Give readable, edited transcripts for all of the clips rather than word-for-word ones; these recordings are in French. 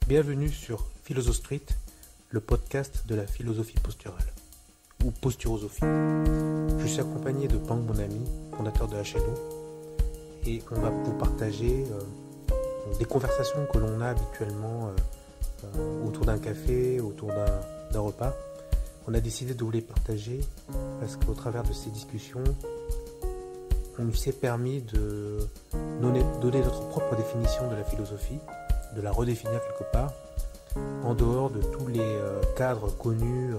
Bienvenue sur Philosoph Street, le podcast de la philosophie posturale, ou posturosophie. Je suis accompagné de Pang, mon ami, fondateur de HNO, et on va vous partager des conversations que l'on a habituellement autour d'un café, autour d'un repas. On a décidé de vous les partager parce qu'au travers de ces discussions, on nous s'est permis de donner notre propre définition de la philosophie, de la redéfinir quelque part, en dehors de tous les cadres connus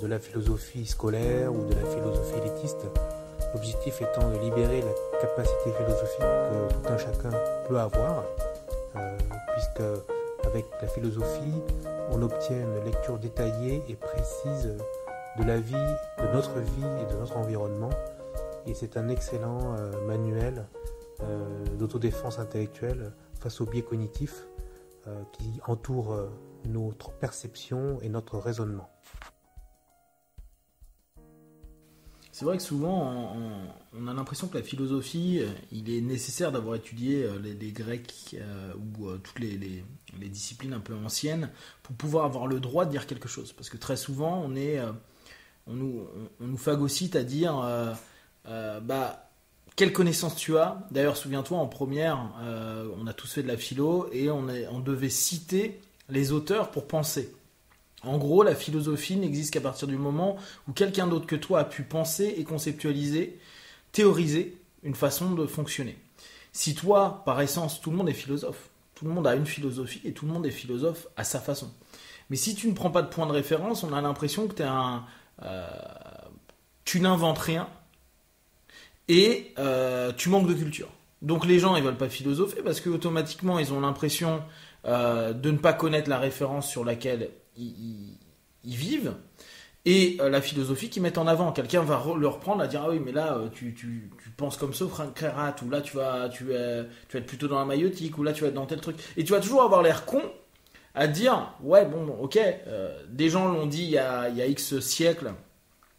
de la philosophie scolaire ou de la philosophie élitiste. L'objectif étant de libérer la capacité philosophique que tout un chacun peut avoir, puisque avec la philosophie, on obtient une lecture détaillée et précise de la vie, de notre vie et de notre environnement. Et c'est un excellent manuel d'autodéfense intellectuelle face aux biais cognitifs qui entourent notre perception et notre raisonnement. C'est vrai que souvent, on a l'impression que la philosophie, il est nécessaire d'avoir étudié les Grecs ou toutes les disciplines un peu anciennes pour pouvoir avoir le droit de dire quelque chose. Parce que très souvent, on nous phagocyte à dire quelle connaissance tu as. D'ailleurs, souviens-toi, en première, on a tous fait de la philo et on devait citer les auteurs pour penser. En gros, la philosophie n'existe qu'à partir du moment où quelqu'un d'autre que toi a pu penser et conceptualiser, théoriser une façon de fonctionner. Si toi, par essence, tout le monde est philosophe, tout le monde a une philosophie et tout le monde est philosophe à sa façon. Mais si tu ne prends pas de point de référence, on a l'impression que tu n'inventes rien et tu manques de culture. Donc les gens, ils veulent pas philosopher parce qu'automatiquement, ils ont l'impression de ne pas connaître la référence sur laquelle ils vivent, et la philosophie qu'ils mettent en avant. Quelqu'un va le reprendre à dire: ah oui, mais là tu penses comme Socrate, ou là tu vas être plutôt dans la maïotique, ou là tu vas être dans tel truc, et tu vas toujours avoir l'air con à dire: ouais, bon, ok, des gens l'ont dit il y a X siècles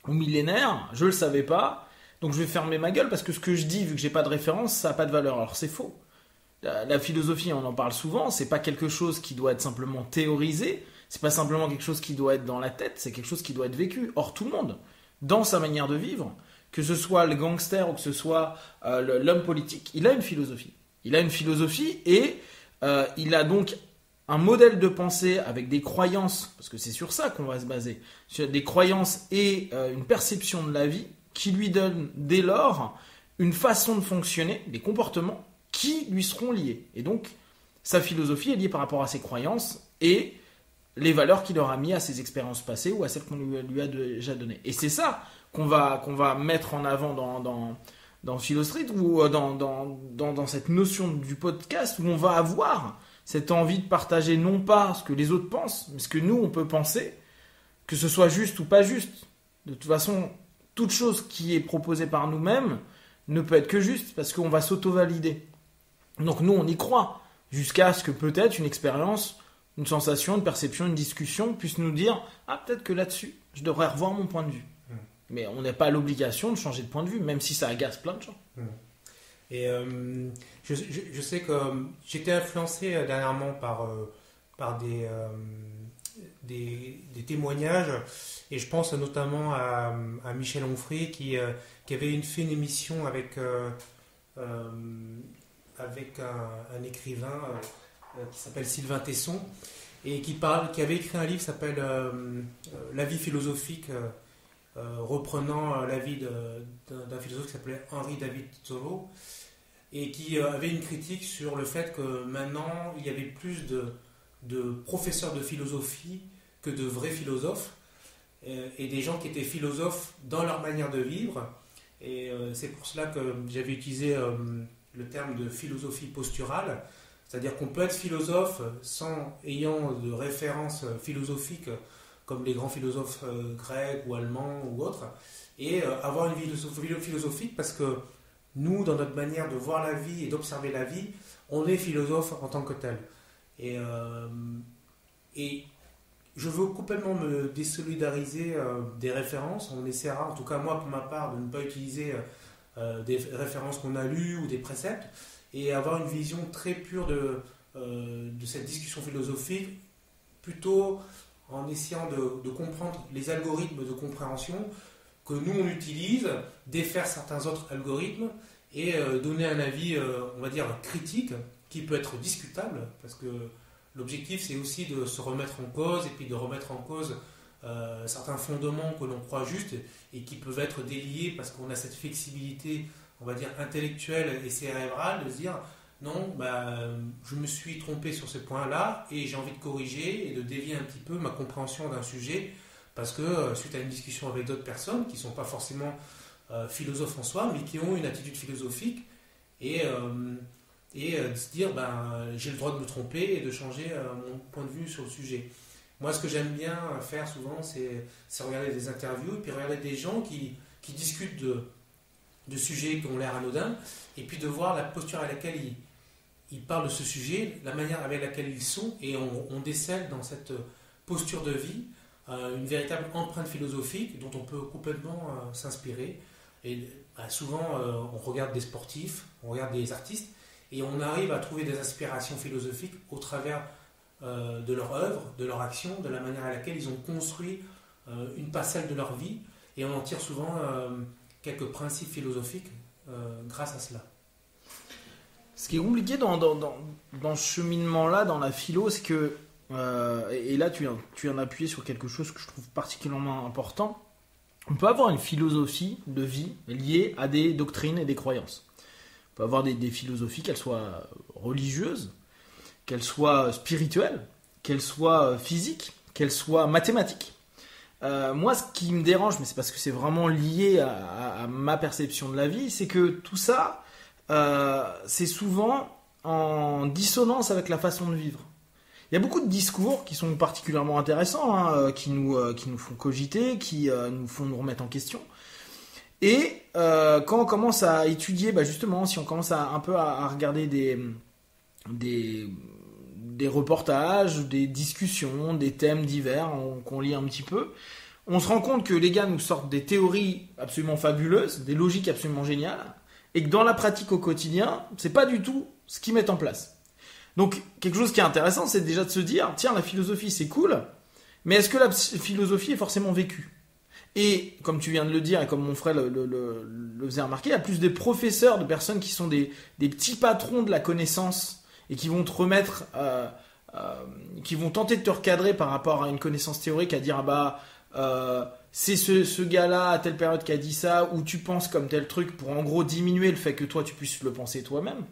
ou millénaires, je le savais pas, donc je vais fermer ma gueule parce que ce que je dis, vu que j'ai pas de référence, ça a pas de valeur. Alors c'est faux. La philosophie, on en parle souvent, c'est pas quelque chose qui doit être simplement théorisé. C'est pas simplement quelque chose qui doit être dans la tête, c'est quelque chose qui doit être vécu. Or, tout le monde, dans sa manière de vivre, que ce soit le gangster ou que ce soit l'homme politique, il a une philosophie. Il a une philosophie et il a donc un modèle de pensée avec des croyances, parce que c'est sur ça qu'on va se baser, sur des croyances et une perception de la vie qui lui donne dès lors une façon de fonctionner, des comportements qui lui seront liés. Et donc, sa philosophie est liée par rapport à ses croyances et les valeurs qu'il aura mis à ses expériences passées ou à celles qu'on lui a déjà données. Et c'est ça qu'on va mettre en avant dans Philosoph Street, ou dans cette notion du podcast, où on va avoir cette envie de partager non pas ce que les autres pensent, mais ce que nous on peut penser, que ce soit juste ou pas juste. De toute façon, toute chose qui est proposée par nous-mêmes ne peut être que juste, parce qu'on va s'auto-valider. Donc nous on y croit, jusqu'à ce que peut-être une expérience, une sensation, une perception, une discussion puisse nous dire: ah, peut-être que là-dessus, je devrais revoir mon point de vue. Mais on n'a pas l'obligation de changer de point de vue, même si ça agace plein de gens. Et je sais que j'étais influencé dernièrement par des témoignages, et je pense notamment à Michel Onfray qui avait fait une émission avec un écrivain qui s'appelle Sylvain Tesson, et qui avait écrit un livre qui s'appelle La vie philosophique, reprenant la vie d'un philosophe qui s'appelait Henri David Thoreau, et qui avait une critique sur le fait que maintenant il y avait plus de professeurs de philosophie que de vrais philosophes, et des gens qui étaient philosophes dans leur manière de vivre. Et c'est pour cela que j'avais utilisé le terme de philosophie posturale. C'est-à-dire qu'on peut être philosophe ayant de références philosophiques comme les grands philosophes grecs ou allemands ou autres, et avoir une vie philosophique parce que nous, dans notre manière de voir la vie et d'observer la vie, on est philosophe en tant que tel. Et je veux complètement me désolidariser des références. On essaiera, en tout cas moi pour ma part, de ne pas utiliser des références qu'on a lues ou des préceptes, et avoir une vision très pure de cette discussion philosophique plutôt en essayant de comprendre les algorithmes de compréhension que nous on utilise, défaire certains autres algorithmes et donner un avis, on va dire, critique, qui peut être discutable, parce que l'objectif c'est aussi de se remettre en cause et puis de remettre en cause certains fondements que l'on croit justes et qui peuvent être déliés parce qu'on a cette flexibilité, on va dire, intellectuelle et cérébrale, de se dire non, je me suis trompé sur ce point-là et j'ai envie de corriger et de dévier un petit peu ma compréhension d'un sujet parce que suite à une discussion avec d'autres personnes qui ne sont pas forcément philosophes en soi mais qui ont une attitude philosophique et de se dire j'ai le droit de me tromper et de changer mon point de vue sur le sujet. Moi, ce que j'aime bien faire souvent, c'est regarder des interviews et puis regarder des gens qui discutent de sujets qui ont l'air anodins et puis de voir la posture à laquelle ils parlent de ce sujet, la manière avec laquelle ils sont, et on décèle dans cette posture de vie une véritable empreinte philosophique dont on peut complètement s'inspirer. Et souvent, on regarde des sportifs, on regarde des artistes, et on arrive à trouver des inspirations philosophiques au travers de leur œuvre, de leur action, de la manière à laquelle ils ont construit une parcelle de leur vie, et on en tire souvent quelques principes philosophiques grâce à cela. Ce qui est compliqué dans ce cheminement-là, dans la philo, c'est que, et là tu viens d'appuyer sur quelque chose que je trouve particulièrement important, on peut avoir une philosophie de vie liée à des doctrines et des croyances. On peut avoir des philosophies, qu'elles soient religieuses, qu'elles soient spirituelles, qu'elles soient physiques, qu'elles soient mathématiques. Moi, ce qui me dérange, mais c'est parce que c'est vraiment lié à ma perception de la vie, c'est que tout ça, c'est souvent en dissonance avec la façon de vivre. Il y a beaucoup de discours qui sont particulièrement intéressants, qui nous font cogiter, qui nous font nous remettre en question. Et quand on commence à étudier, justement, si on commence un peu à regarder des reportages, des discussions, des thèmes divers qu'on lit un petit peu, on se rend compte que les gars nous sortent des théories absolument fabuleuses, des logiques absolument géniales, et que dans la pratique au quotidien, c'est pas du tout ce qu'ils mettent en place. Donc, quelque chose qui est intéressant, c'est déjà de se dire, tiens, la philosophie c'est cool, mais est-ce que la philosophie est forcément vécue ? Et, comme tu viens de le dire, et comme mon frère le faisait remarquer, il y a plus des professeurs, de personnes qui sont des petits patrons de la connaissance, et qui vont te remettre, qui vont tenter de te recadrer par rapport à une connaissance théorique, à dire c'est ce gars-là à telle période qui a dit ça, ou tu penses comme tel truc pour en gros diminuer le fait que toi tu puisses le penser toi-même.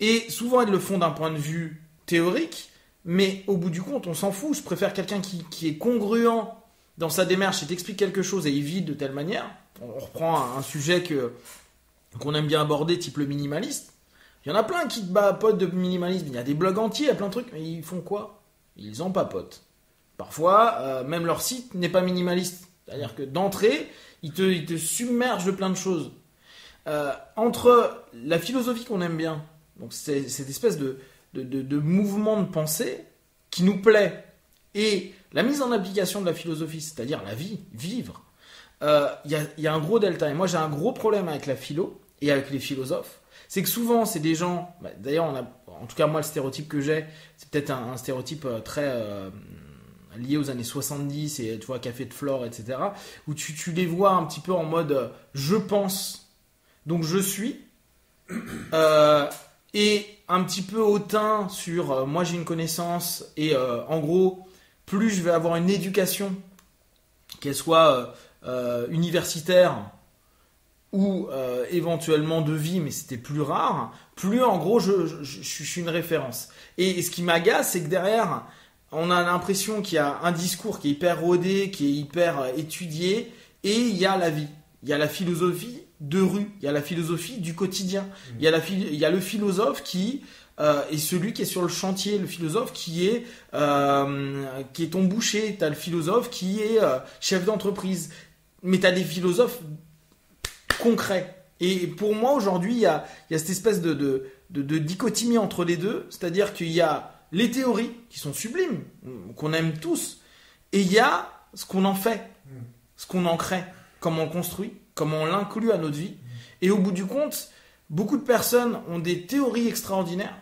Et souvent ils le font d'un point de vue théorique, mais au bout du compte on s'en fout. Je préfère quelqu'un qui est congruent dans sa démarche et t'explique quelque chose et il vit de telle manière. On reprend un sujet qu'on aime bien aborder, type le minimaliste. Il y en a plein qui papotent de minimalisme. Il y a des blogs entiers, il y a plein de trucs. Mais ils font quoi ? Ils en papotent. Parfois, même leur site n'est pas minimaliste. C'est-à-dire que d'entrée, ils te submergent de plein de choses. Entre la philosophie qu'on aime bien, donc c'est cette espèce de mouvement de pensée qui nous plaît, et la mise en application de la philosophie, c'est-à-dire la vie, vivre, il y a un gros delta. Et moi, j'ai un gros problème avec la philo et avec les philosophes. C'est que souvent, c'est des gens... d'ailleurs, en tout cas, moi, le stéréotype que j'ai, c'est peut-être un stéréotype très lié aux années 70, et tu vois, Café de Flore, etc., où tu les vois un petit peu en mode « je pense, donc je suis », et un petit peu hautain sur « moi, j'ai une connaissance », et en gros, plus je vais avoir une éducation, qu'elle soit universitaire, ou éventuellement de vie, mais c'était plus rare, plus en gros je suis une référence. Et ce qui m'agace, c'est que derrière, on a l'impression qu'il y a un discours qui est hyper rodé, qui est hyper étudié, et il y a la vie. Il y a la philosophie de rue, il y a la philosophie du quotidien. Il y a le philosophe qui est celui qui est sur le chantier, le philosophe qui est ton boucher, tu as le philosophe qui est chef d'entreprise. Mais tu as des philosophes concret. Et pour moi, aujourd'hui, il y a cette espèce de dichotomie entre les deux, c'est-à-dire qu'il y a les théories qui sont sublimes, qu'on aime tous, et il y a ce qu'on en fait, ce qu'on en crée, comment on construit, comment on l'inclut à notre vie. Et au bout du compte, beaucoup de personnes ont des théories extraordinaires,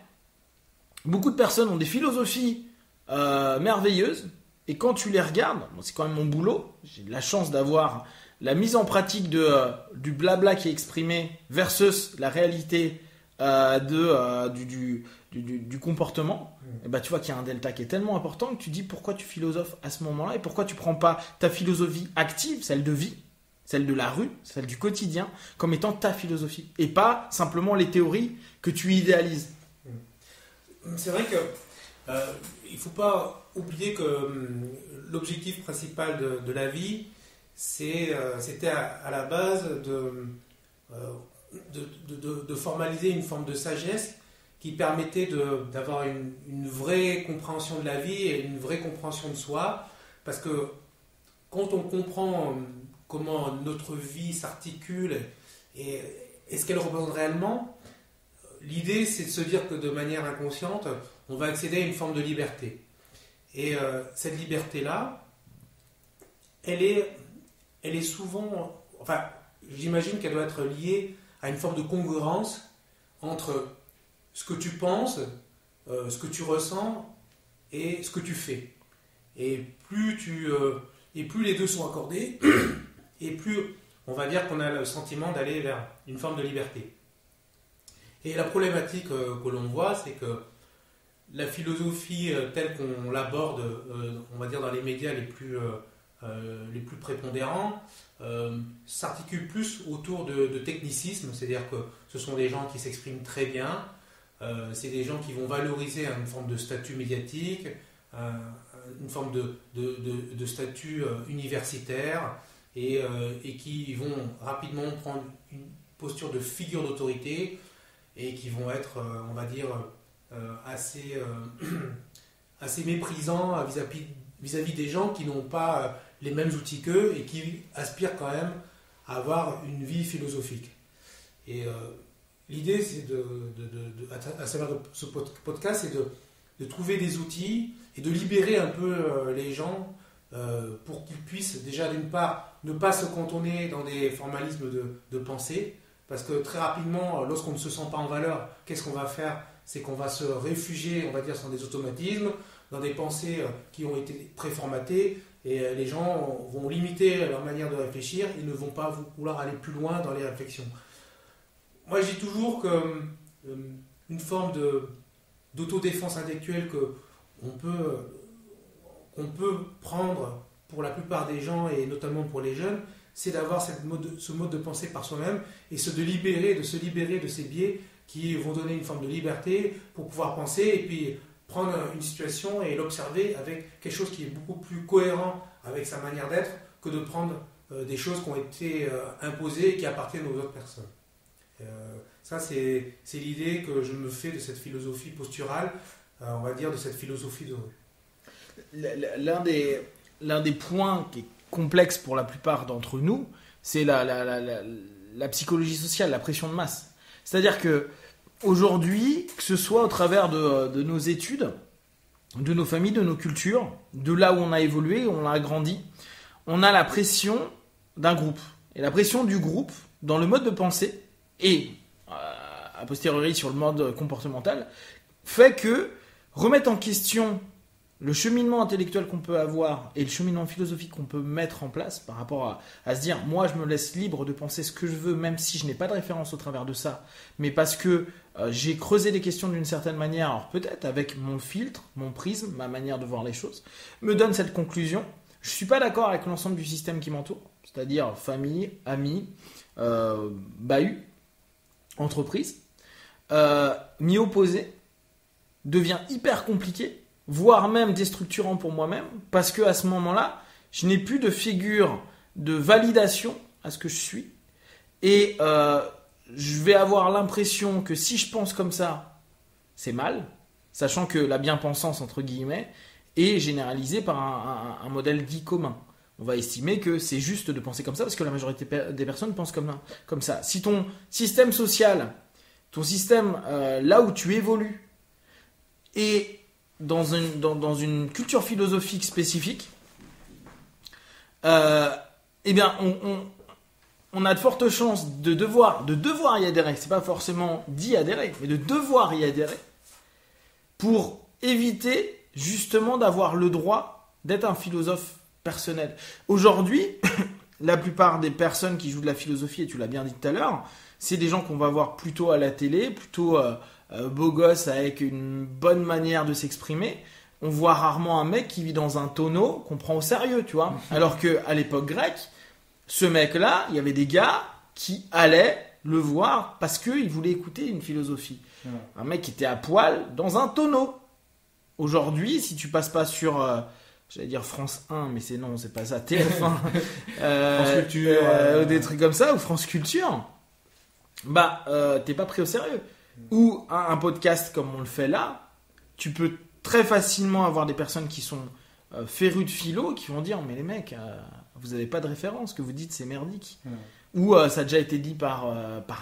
beaucoup de personnes ont des philosophies merveilleuses, et quand tu les regardes, bon, c'est quand même mon boulot, j'ai de la chance d'avoir la mise en pratique du blabla qui est exprimé versus la réalité du comportement, et bah, tu vois qu'il y a un delta qui est tellement important que tu dis pourquoi tu philosophes à ce moment-là et pourquoi tu prends pas ta philosophie active, celle de vie, celle de la rue, celle du quotidien, comme étant ta philosophie et pas simplement les théories que tu idéalises. C'est vrai que il ne faut pas oublier que l'objectif principal de la vie, c'était à la base de formaliser une forme de sagesse qui permettait d'avoir une vraie compréhension de la vie et une vraie compréhension de soi. Parce que quand on comprend comment notre vie s'articule et ce qu'elle représente réellement, l'idée c'est de se dire que de manière inconsciente, on va accéder à une forme de liberté. Et cette liberté-là, elle est souvent... Enfin, j'imagine qu'elle doit être liée à une forme de congruence entre ce que tu penses, ce que tu ressens et ce que tu fais. Et plus les deux sont accordés, et plus on va dire qu'on a le sentiment d'aller vers une forme de liberté. Et la problématique que l'on voit, c'est que la philosophie telle qu'on l'aborde, on va dire dans les médias les plus prépondérants, s'articule plus autour de technicisme, c'est-à-dire que ce sont des gens qui s'expriment très bien, c'est des gens qui vont valoriser une forme de statut médiatique, une forme de statut universitaire, et qui vont rapidement prendre une posture de figure d'autorité, et qui vont être, on va dire, assez méprisants vis-à-vis des gens qui n'ont pas les mêmes outils qu'eux et qui aspirent quand même à avoir une vie philosophique. Et l'idée, c'est à travers ce podcast, c'est de trouver des outils et de libérer un peu les gens pour qu'ils puissent déjà d'une part ne pas se cantonner dans des formalismes de pensée, parce que très rapidement, lorsqu'on ne se sent pas en valeur, qu'est-ce qu'on va faire ? C'est qu'on va se réfugier, on va dire, dans des automatismes, dans des pensées qui ont été préformatées, et les gens vont limiter leur manière de réfléchir, ils ne vont pas vouloir aller plus loin dans les réflexions. Moi, je dis toujours qu'une forme d'autodéfense intellectuelle qu'on peut prendre pour la plupart des gens, et notamment pour les jeunes, c'est d'avoir ce mode de pensée par soi-même et se libérer de ces biais qui vont donner une forme de liberté pour pouvoir penser et puis prendre une situation et l'observer avec quelque chose qui est beaucoup plus cohérent avec sa manière d'être que de prendre des choses qui ont été imposées et qui appartiennent aux autres personnes. Ça, c'est l'idée que je me fais de cette philosophie posturale, on va dire de cette philosophie de rue. L'un des points qui est complexe pour la plupart d'entre nous, c'est la psychologie sociale, la pression de masse. C'est-à-dire que aujourd'hui, que ce soit au travers de nos études, de nos familles, de nos cultures, de là où on a évolué, où on a grandi, on a la pression d'un groupe. Et la pression du groupe, dans le mode de pensée, et a posteriori sur le mode comportemental, fait que remettre en question le cheminement intellectuel qu'on peut avoir et le cheminement philosophique qu'on peut mettre en place par rapport à se dire, moi je me laisse libre de penser ce que je veux, même si je n'ai pas de référence au travers de ça, mais parce que j'ai creusé les questions d'une certaine manière, alors peut-être avec mon filtre, mon prisme, ma manière de voir les choses, me donne cette conclusion. Je ne suis pas d'accord avec l'ensemble du système qui m'entoure, c'est-à-dire famille, amis, bahut, entreprise. M'y opposer devient hyper compliqué, voire même déstructurant pour moi-même, parce que à ce moment-là, je n'ai plus de figure de validation à ce que je suis, et je vais avoir l'impression que si je pense comme ça, c'est mal, sachant que la bien-pensance, entre guillemets, est généralisée par un modèle dit commun. On va estimer que c'est juste de penser comme ça, parce que la majorité des personnes pensent comme ça. Si ton système social, ton système là où tu évolues, est dans une culture philosophique spécifique, eh bien, on a de fortes chances de devoir y adhérer. C'est pas forcément d'y adhérer, mais de devoir y adhérer. pour éviter justement d'avoir le droit d'être un philosophe personnel. Aujourd'hui, la plupart des personnes qui jouent de la philosophie, et tu l'as bien dit tout à l'heure, c'est des gens qu'on va voir plutôt à la télé, plutôt beaux gosses avec une bonne manière de s'exprimer. On voit rarement un mec qui vit dans un tonneau qu'on prend au sérieux, tu vois. Alors qu'à l'époque grecque, ce mec-là, il y avait des gars qui allaient le voir parce qu'ils voulaient écouter une philosophie. Un mec qui était à poil dans un tonneau. Aujourd'hui, si tu passes pas sur, j'allais dire France 1, mais c'est non, c'est pas ça, TF1, France Culture, des trucs comme ça, ou France Culture, bah, t'es pas pris au sérieux. Ou un podcast comme on le fait là, tu peux très facilement avoir des personnes qui sont férus de philo, qui vont dire, mais les mecs, vous avez pas de référence, ce que vous dites c'est merdique. Ou ça a déjà été dit par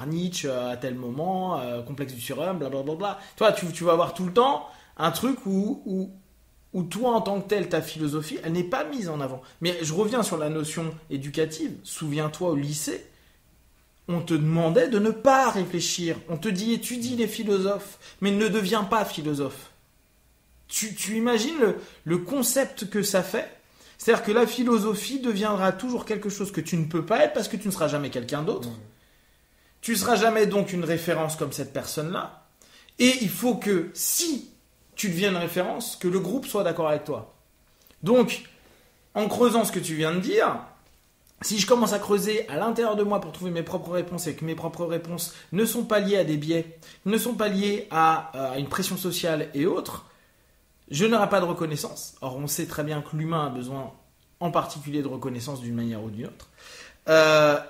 Nietzsche à tel moment, complexe du surhomme, blablabla. Toi, tu vas avoir tout le temps un truc où toi, en tant que tel, ta philosophie, elle n'est pas mise en avant. Mais je reviens sur la notion éducative. Souviens-toi, au lycée, on te demandait de ne pas réfléchir. On te dit, étudie les philosophes, mais ne deviens pas philosophe. Tu imagines le concept que ça fait ? C'est-à-dire que la philosophie deviendra toujours quelque chose que tu ne peux pas être parce que tu ne seras jamais quelqu'un d'autre. Tu ne seras jamais donc une référence comme cette personne-là. Et il faut que, si tu deviens une référence, que le groupe soit d'accord avec toi. Donc, en creusant ce que tu viens de dire, si je commence à creuser à l'intérieur de moi pour trouver mes propres réponses et que mes propres réponses ne sont pas liées à des biais, ne sont pas liées à une pression sociale et autres, je n'aurai pas de reconnaissance. Or, on sait très bien que l'humain a besoin en particulier de reconnaissance d'une manière ou d'une autre.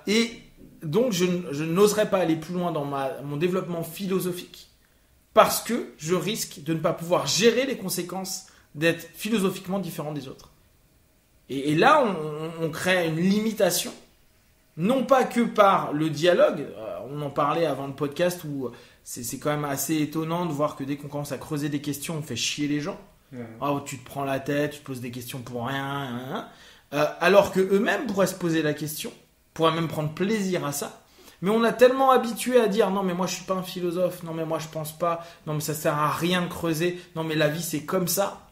Et donc, je n'oserais pas aller plus loin dans mon développement philosophique parce que je risque de ne pas pouvoir gérer les conséquences d'être philosophiquement différent des autres. Et là, on crée une limitation, non pas que par le dialogue. On en parlait avant le podcast où c'est quand même assez étonnant de voir que dès qu'on commence à creuser des questions, on fait chier les gens. Oh, tu te prends la tête, tu te poses des questions pour rien. Alors qu'eux-mêmes pourraient se poser la question, pourraient même prendre plaisir à ça. Mais on a tellement habitué à dire non mais moi je suis pas un philosophe, non mais moi je pense pas, non mais ça sert à rien de creuser, non mais la vie c'est comme ça,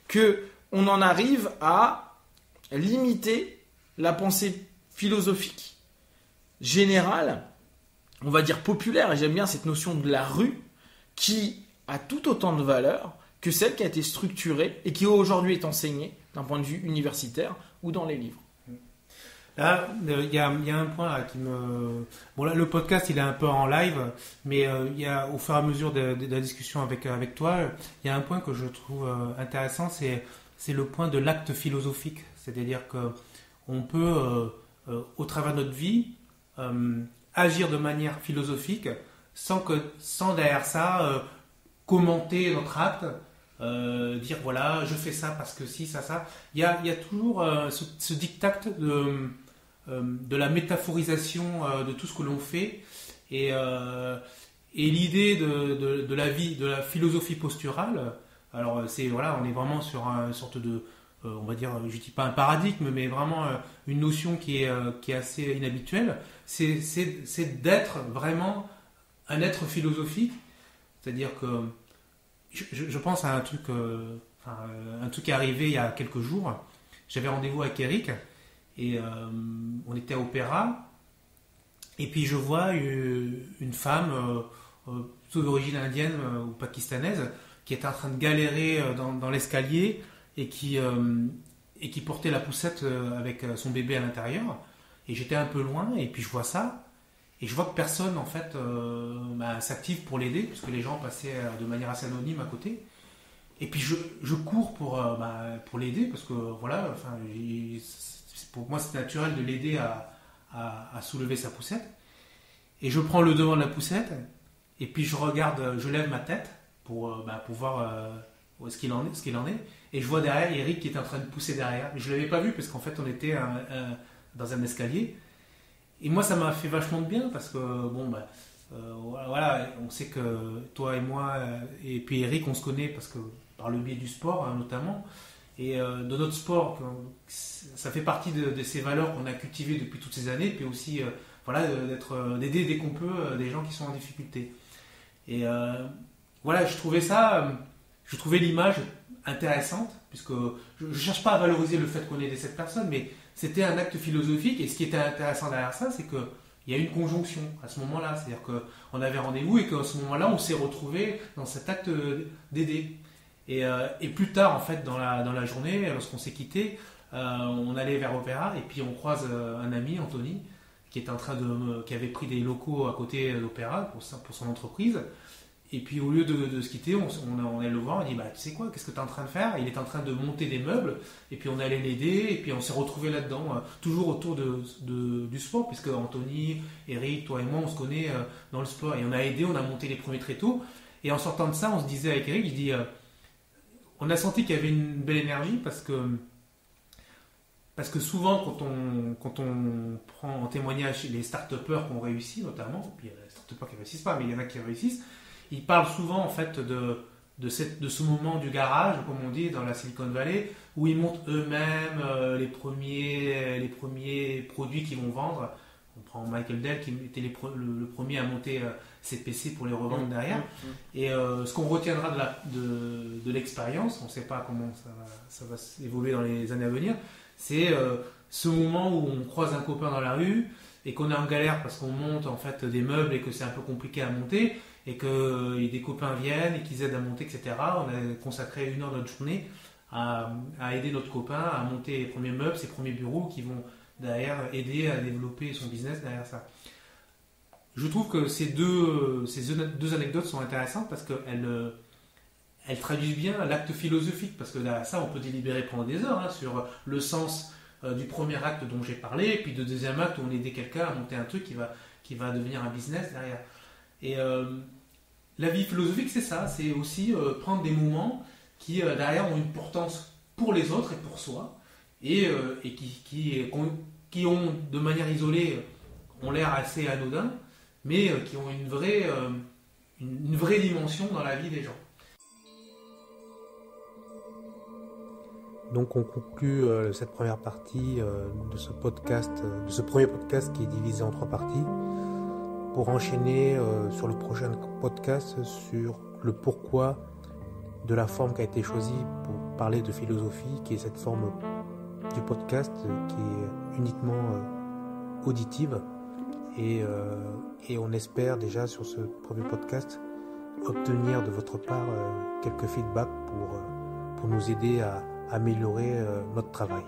que on en arrive à limiter la pensée philosophique générale, on va dire populaire, et j'aime bien cette notion de la rue, qui a tout autant de valeur que celle qui a été structurée et qui aujourd'hui est enseignée d'un point de vue universitaire ou dans les livres. Là, il y a un point là qui me... Bon là, le podcast il est un peu en live, mais il y a, au fur et à mesure de la discussion avec toi, il y a un point que je trouve intéressant, c'est le point de l'acte philosophique. C'est-à-dire qu'on peut, au travers de notre vie, agir de manière philosophique sans derrière ça commenter notre acte, dire voilà, je fais ça parce que si, ça. Il y a toujours ce diktat de la métaphorisation de tout ce que l'on fait et l'idée de la vie, de la philosophie posturale. Alors, on est vraiment sur une sorte de, on va dire, je ne dis pas un paradigme, mais vraiment une notion qui est assez inhabituelle. C'est d'être vraiment un être philosophique. C'est-à-dire que je pense à un truc qui est arrivé il y a quelques jours. J'avais rendez-vous avec Eric et on était à Opéra. Et puis je vois une femme, plutôt d'origine indienne ou pakistanaise, qui était en train de galérer dans l'escalier et qui portait la poussette avec son bébé à l'intérieur. Et j'étais un peu loin et puis je vois ça. Et je vois que personne en fait s'active pour l'aider, puisque les gens passaient de manière assez anonyme à côté. Et puis je cours pour l'aider, parce que voilà, pour moi c'est naturel de l'aider à soulever sa poussette. Et je prends le devant de la poussette, et puis je lève ma tête pour voir ce qu'il en est. Et je vois derrière Eric qui est en train de pousser derrière. Mais je ne l'avais pas vu, parce qu'en fait on était dans un escalier. Et moi, ça m'a fait vachement de bien parce que, voilà, on sait que toi et moi, et puis Eric, on se connaît parce que par le biais du sport, notamment. Et de notre sport, ça fait partie de ces valeurs qu'on a cultivées depuis toutes ces années. Puis aussi, d'aider dès qu'on peut des gens qui sont en difficulté. Et voilà, je trouvais ça je trouvais l'image intéressante, puisque je ne cherche pas à valoriser le fait qu'on aidait cette personne, mais c'était un acte philosophique, et ce qui était intéressant derrière ça, c'est qu'il y a une conjonction à ce moment-là, c'est-à-dire qu'on avait rendez-vous et qu'à ce moment-là, on s'est retrouvé dans cet acte d'aider. Et plus tard, en fait, dans la journée, lorsqu'on s'est quitté, on allait vers Opéra, et puis on croise un ami, Anthony, qui avait pris des locaux à côté d'Opéra pour son entreprise. Et puis au lieu de se quitter, on allait le voir, on dit tu sais quoi, qu'est-ce que tu es en train de faire? Il est en train de monter des meubles, et puis on allait l'aider, et puis on s'est retrouvés là-dedans, toujours autour du sport, puisque Anthony, Eric, toi et moi, on se connaît dans le sport, et on a aidé, on a monté les premiers tréteaux, et en sortant de ça, on se disait avec Eric, on a senti qu'il y avait une belle énergie, parce que souvent, quand on prend en témoignage les start-upers qui ont réussi, notamment, puis il y a les start-upers qui ne réussissent pas, mais il y en a qui réussissent, ils parlent souvent en fait de ce moment du garage, comme on dit dans la Silicon Valley, où ils montent eux-mêmes les premiers produits qu'ils vont vendre. On prend Michael Dell qui était le premier à monter ses PC pour les revendre derrière. Et ce qu'on retiendra de l'expérience, on ne sait pas comment ça va évoluer dans les années à venir, c'est ce moment où on croise un copain dans la rue et qu'on est en galère parce qu'on monte en fait des meubles et que c'est un peu compliqué à monter et que des copains viennent et qu'ils aident à monter, etc. On a consacré 1 heure de notre journée à aider notre copain à monter les premiers meubles, ses premiers bureaux qui vont derrière aider à développer son business derrière ça. Je trouve que ces deux anecdotes sont intéressantes parce qu'elles traduisent bien l'acte philosophique, parce que derrière ça on peut délibérer pendant des heures sur le sens du premier acte dont j'ai parlé, et puis de deuxième acte où on aidait quelqu'un à monter un truc qui va devenir un business derrière. Et la vie philosophique, c'est ça, c'est aussi prendre des moments qui derrière ont une importance pour les autres et pour soi, et qui ont de manière isolée ont l'air assez anodins, mais qui ont une vraie dimension dans la vie des gens. Donc on conclut cette première partie de ce premier podcast qui est divisé en 3 parties, pour enchaîner sur le prochain podcast sur le pourquoi de la forme qui a été choisie pour parler de philosophie, qui est cette forme du podcast qui est uniquement auditive, et on espère déjà sur ce premier podcast obtenir de votre part quelques feedbacks pour nous aider à améliorer notre travail.